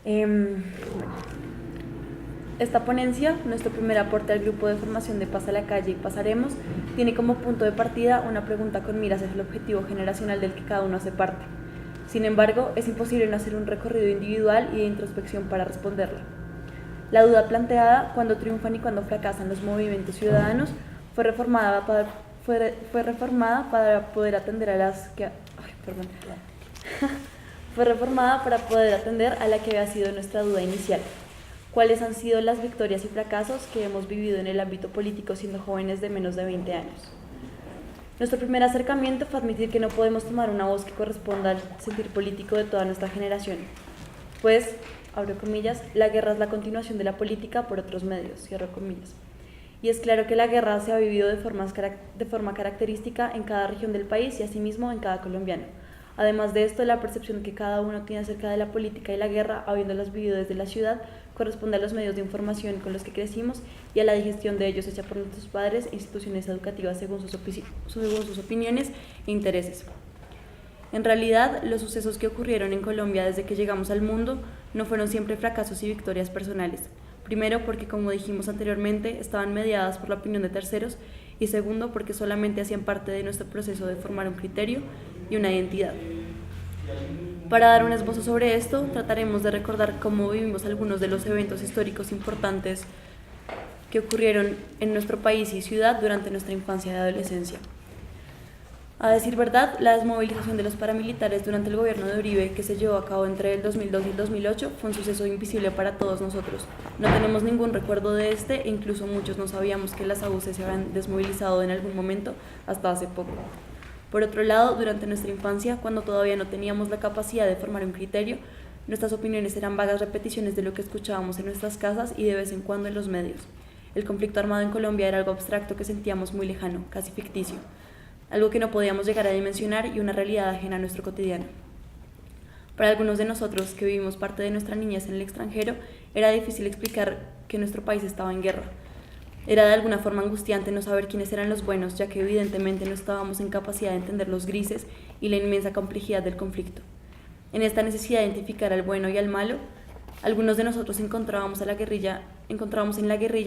Bueno, esta ponencia, nuestro primer aporte al grupo de formación de Pasa la Calle y Pasaremos, tiene como punto de partida una pregunta con miras hacia el objetivo generacional del que cada uno hace parte. Sin embargo, es imposible no hacer un recorrido individual y de introspección para responderla. La duda planteada, cuándo triunfan y cuándo fracasan los movimientos ciudadanos, fue reformada para poder atender a las que... fue reformada para poder atender a la que había sido nuestra duda inicial. ¿Cuáles han sido las victorias y fracasos que hemos vivido en el ámbito político siendo jóvenes de menos de 20 años? Nuestro primer acercamiento fue admitir que no podemos tomar una voz que corresponda al sentir político de toda nuestra generación, pues, abro comillas, la guerra es la continuación de la política por otros medios, cierro comillas. Y es claro que la guerra se ha vivido de forma característica en cada región del país y asimismo en cada colombiano. Además de esto, la percepción que cada uno tiene acerca de la política y la guerra, habiéndolas vivido desde la ciudad, corresponde a los medios de información con los que crecimos y a la digestión de ellos hecha por nuestros padres e instituciones educativas según sus opiniones e intereses. En realidad, los sucesos que ocurrieron en Colombia desde que llegamos al mundo no fueron siempre fracasos y victorias personales. Primero, porque, como dijimos anteriormente, estaban mediadas por la opinión de terceros, y segundo, porque solamente hacían parte de nuestro proceso de formar un criterio y una identidad. Para dar un esbozo sobre esto, trataremos de recordar cómo vivimos algunos de los eventos históricos importantes que ocurrieron en nuestro país y ciudad durante nuestra infancia y adolescencia. A decir verdad, la desmovilización de los paramilitares durante el gobierno de Uribe, que se llevó a cabo entre el 2002 y el 2008, fue un suceso invisible para todos nosotros. No tenemos ningún recuerdo de este e incluso muchos no sabíamos que las AUC se habían desmovilizado en algún momento hasta hace poco. Por otro lado, durante nuestra infancia, cuando todavía no teníamos la capacidad de formar un criterio, nuestras opiniones eran vagas repeticiones de lo que escuchábamos en nuestras casas y de vez en cuando en los medios. El conflicto armado en Colombia era algo abstracto que sentíamos muy lejano, casi ficticio, algo que no podíamos llegar a dimensionar y una realidad ajena a nuestro cotidiano. Para algunos de nosotros, que vivimos parte de nuestra niñez en el extranjero, era difícil explicar que nuestro país estaba en guerra. Era de alguna forma angustiante no saber quiénes eran los buenos, ya que evidentemente no estábamos en capacidad de entender los grises y la inmensa complejidad del conflicto. En esta necesidad de identificar al bueno y al malo, algunos de nosotros encontrábamos en la guerrilla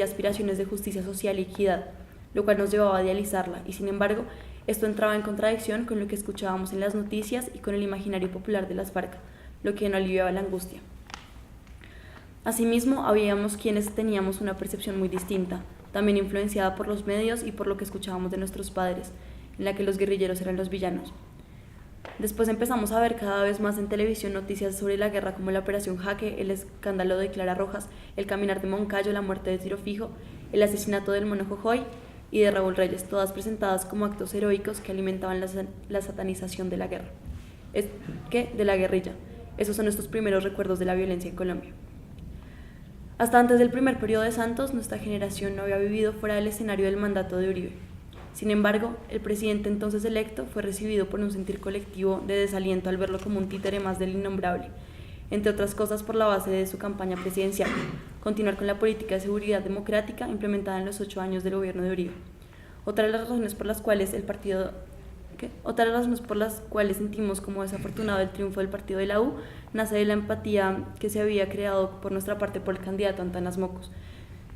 aspiraciones de justicia social y equidad, lo cual nos llevaba a idealizarla, y sin embargo, esto entraba en contradicción con lo que escuchábamos en las noticias y con el imaginario popular de las FARC, lo que no aliviaba la angustia. Asimismo, habíamos quienes teníamos una percepción muy distinta, también influenciada por los medios y por lo que escuchábamos de nuestros padres, en la que los guerrilleros eran los villanos. Después empezamos a ver cada vez más en televisión noticias sobre la guerra como la Operación Jaque, el escándalo de Clara Rojas, el caminar de Moncayo, la muerte de Tiro Fijo, el asesinato del Mono Jojoy y de Raúl Reyes, todas presentadas como actos heroicos que alimentaban la satanización de la guerra. De la guerrilla. Esos son nuestros primeros recuerdos de la violencia en Colombia. Hasta antes del primer periodo de Santos, nuestra generación no había vivido fuera del escenario del mandato de Uribe. Sin embargo, el presidente entonces electo fue recibido por un sentir colectivo de desaliento al verlo como un títere más del innombrable, entre otras cosas por la base de su campaña presidencial, continuar con la política de seguridad democrática implementada en los 8 años del gobierno de Uribe. Otra de las razones por las cuales sentimos como desafortunado el triunfo del partido de la U nace de la empatía que se había creado por nuestra parte por el candidato Antanas Mocos.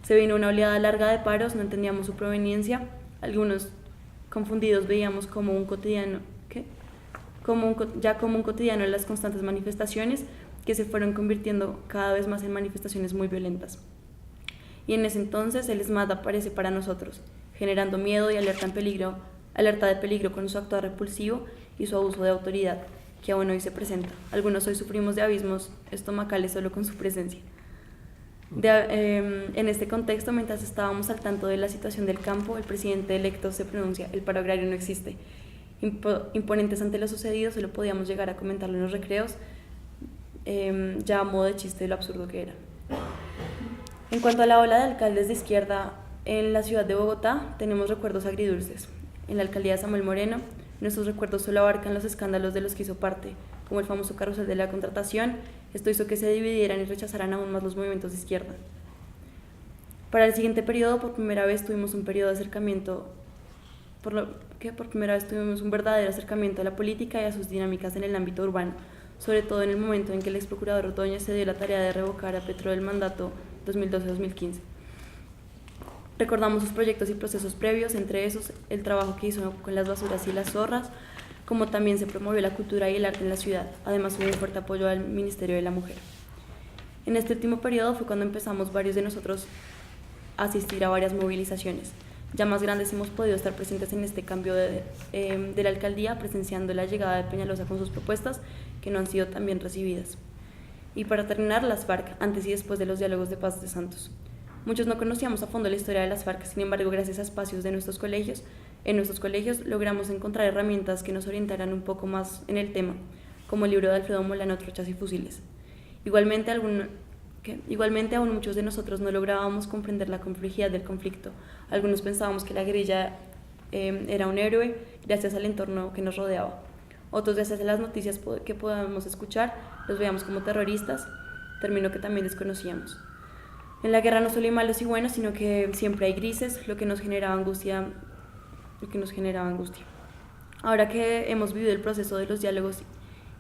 Se vino una oleada larga de paros, no entendíamos su proveniencia, algunos confundidos veíamos como un cotidiano, como un cotidiano en las constantes manifestaciones que se fueron convirtiendo cada vez más en manifestaciones muy violentas. Y en ese entonces el ESMAD aparece para nosotros, generando miedo y alerta de peligro con su actuar repulsivo y su abuso de autoridad, que aún hoy se presenta. Algunos hoy sufrimos de abismos estomacales solo con su presencia. En este contexto, mientras estábamos al tanto de la situación del campo, el presidente electo se pronuncia: el paro agrario no existe. Imponentes ante lo sucedido, solo podíamos llegar a comentarlo en los recreos, ya a modo de chiste de lo absurdo que era. En cuanto a la ola de alcaldes de izquierda en la ciudad de Bogotá, tenemos recuerdos agridulces. En la alcaldía de Samuel Moreno, nuestros recuerdos solo abarcan los escándalos de los que hizo parte, como el famoso carrusel de la contratación. Esto hizo que se dividieran y rechazaran aún más los movimientos de izquierda. Para el siguiente periodo, por primera vez tuvimos un verdadero acercamiento a la política y a sus dinámicas en el ámbito urbano, sobre todo en el momento en que el ex procurador Ordóñez se dio la tarea de revocar a Petro del mandato 2012-2015. Recordamos sus proyectos y procesos previos, entre esos el trabajo que hizo con las basuras y las zorras, como también se promovió la cultura y el arte en la ciudad. Además hubo un fuerte apoyo al Ministerio de la Mujer. En este último periodo fue cuando empezamos varios de nosotros a asistir a varias movilizaciones. Ya más grandes hemos podido estar presentes en este cambio de la alcaldía, presenciando la llegada de Peñalosa con sus propuestas, que no han sido tan bien recibidas. Y para terminar, las FARC, antes y después de los diálogos de paz de Santos. Muchos no conocíamos a fondo la historia de las FARC, sin embargo, gracias a espacios de nuestros colegios, logramos encontrar herramientas que nos orientaran un poco más en el tema, como el libro de Alfredo Molano, Trochas y Fusiles. Igualmente, aún muchos de nosotros no lográbamos comprender la complejidad del conflicto. Algunos pensábamos que la guerrilla era un héroe gracias al entorno que nos rodeaba. Otros, gracias a las noticias que podíamos escuchar, los veíamos como terroristas, término que también desconocíamos. En la guerra no solo hay malos y buenos, sino que siempre hay grises, lo que nos generaba angustia. Ahora que hemos vivido el proceso de los diálogos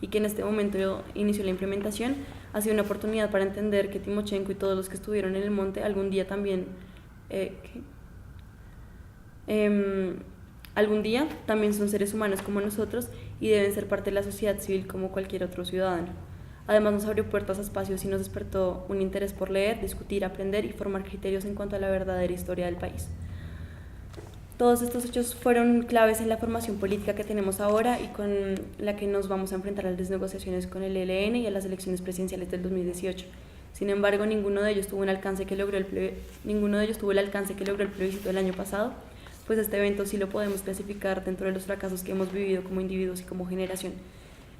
y que en este momento inició la implementación, ha sido una oportunidad para entender que Timochenko y todos los que estuvieron en el monte algún día también son seres humanos como nosotros y deben ser parte de la sociedad civil como cualquier otro ciudadano. Además nos abrió puertas a espacios y nos despertó un interés por leer, discutir, aprender y formar criterios en cuanto a la verdadera historia del país. Todos estos hechos fueron claves en la formación política que tenemos ahora y con la que nos vamos a enfrentar a las negociaciones con el ELN y a las elecciones presidenciales del 2018. Sin embargo, ninguno de ellos tuvo el alcance que logró el plebiscito del año pasado, pues este evento sí lo podemos clasificar dentro de los fracasos que hemos vivido como individuos y como generación.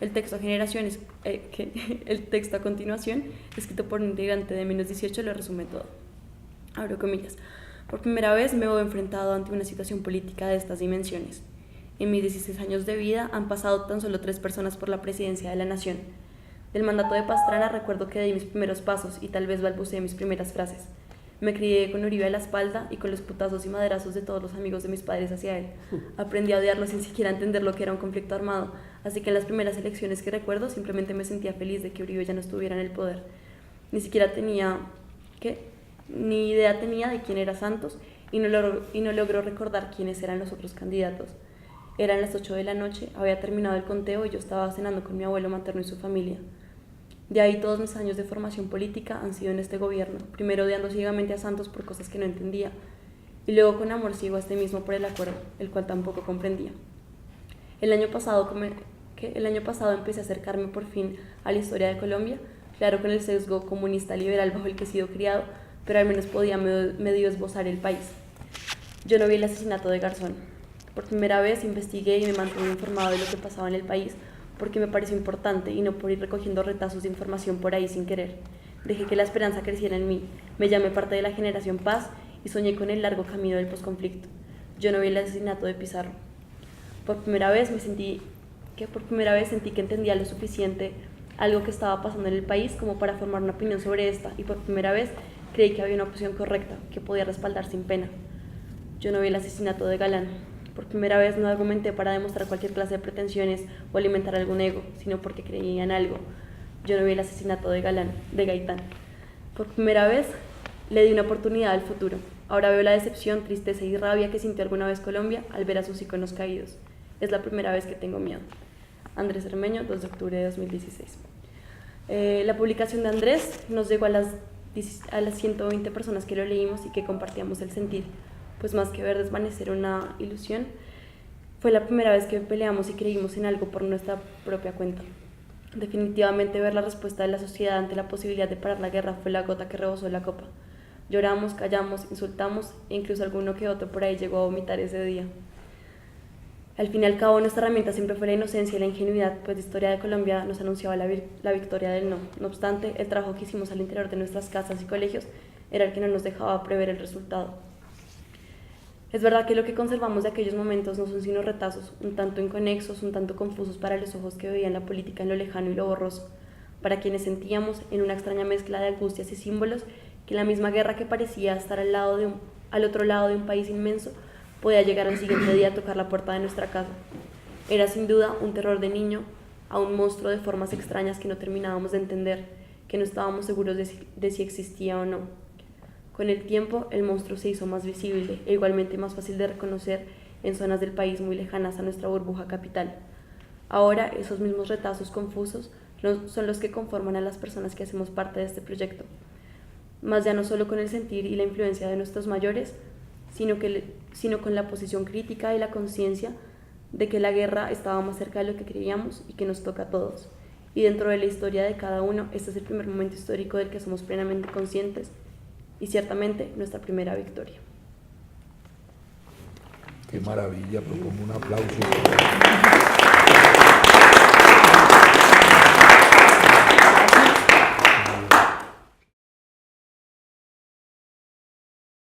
El texto a continuación, escrito por un integrante de menos 18, lo resume todo. Abro comillas. Por primera vez me veo enfrentado ante una situación política de estas dimensiones. En mis 16 años de vida han pasado tan solo 3 personas por la presidencia de la nación. Del mandato de Pastrana recuerdo que di mis primeros pasos y tal vez balbuceé mis primeras frases. Me crié con Uribe a la espalda y con los putazos y maderazos de todos los amigos de mis padres hacia él. Aprendí a odiarlo sin siquiera entender lo que era un conflicto armado, así que en las primeras elecciones que recuerdo simplemente me sentía feliz de que Uribe ya no estuviera en el poder. Ni idea tenía de quién era Santos y no logró recordar quiénes eran los otros candidatos. Eran las 8 de la noche, había terminado el conteo y yo estaba cenando con mi abuelo materno y su familia. De ahí todos mis años de formación política han sido en este gobierno, primero odiando ciegamente a Santos por cosas que no entendía, y luego con amor ciego a este mismo por el acuerdo, el cual tampoco comprendía. El año pasado empecé a acercarme por fin a la historia de Colombia, claro con el sesgo comunista liberal bajo el que he sido criado, pero al menos podía medio esbozar el país. Yo no vi el asesinato de Garzón. Por primera vez investigué y me mantuve informado de lo que pasaba en el país, porque me pareció importante y no por ir recogiendo retazos de información por ahí sin querer. Dejé que la esperanza creciera en mí, me llamé parte de la generación Paz y soñé con el largo camino del posconflicto. Yo no vi el asesinato de Pizarro. Por primera vez sentí que entendía lo suficiente algo que estaba pasando en el país como para formar una opinión sobre esta, y por primera vez creí que había una opción correcta, que podía respaldar sin pena. Yo no vi el asesinato de Galán. Por primera vez no argumenté para demostrar cualquier clase de pretensiones o alimentar algún ego, sino porque creía en algo. Yo no vi el asesinato de Gaitán. Por primera vez le di una oportunidad al futuro. Ahora veo la decepción, tristeza y rabia que sintió alguna vez Colombia al ver a sus íconos caídos. Es la primera vez que tengo miedo. Andrés Cermeño, 2 de octubre de 2016. La publicación de Andrés nos llegó a las 120 personas que lo leímos y que compartíamos el sentir. Pues más que ver desvanecer una ilusión, fue la primera vez que peleamos y creímos en algo por nuestra propia cuenta. Definitivamente ver la respuesta de la sociedad ante la posibilidad de parar la guerra fue la gota que rebosó la copa. Lloramos, callamos, insultamos e incluso alguno que otro por ahí llegó a vomitar ese día. Al fin y al cabo, nuestra herramienta siempre fue la inocencia y la ingenuidad, pues la historia de Colombia nos anunciaba la victoria del no. No obstante, el trabajo que hicimos al interior de nuestras casas y colegios era el que no nos dejaba prever el resultado. Es verdad que lo que conservamos de aquellos momentos no son sino retazos, un tanto inconexos, un tanto confusos para los ojos que veían la política en lo lejano y lo borroso, para quienes sentíamos, en una extraña mezcla de angustias y símbolos, que la misma guerra que parecía estar al otro lado de un país inmenso podía llegar al siguiente día a tocar la puerta de nuestra casa. Era sin duda un terror de niño, a un monstruo de formas extrañas que no terminábamos de entender, que no estábamos seguros de si existía o no. Con el tiempo, el monstruo se hizo más visible e igualmente más fácil de reconocer en zonas del país muy lejanas a nuestra burbuja capital. Ahora, esos mismos retazos confusos son los que conforman a las personas que hacemos parte de este proyecto, más ya no solo con el sentir y la influencia de nuestros mayores, sino con la posición crítica y la conciencia de que la guerra estaba más cerca de lo que creíamos y que nos toca a todos. Y dentro de la historia de cada uno, este es el primer momento histórico del que somos plenamente conscientes y ciertamente nuestra primera victoria. Qué maravilla, propongo un aplauso.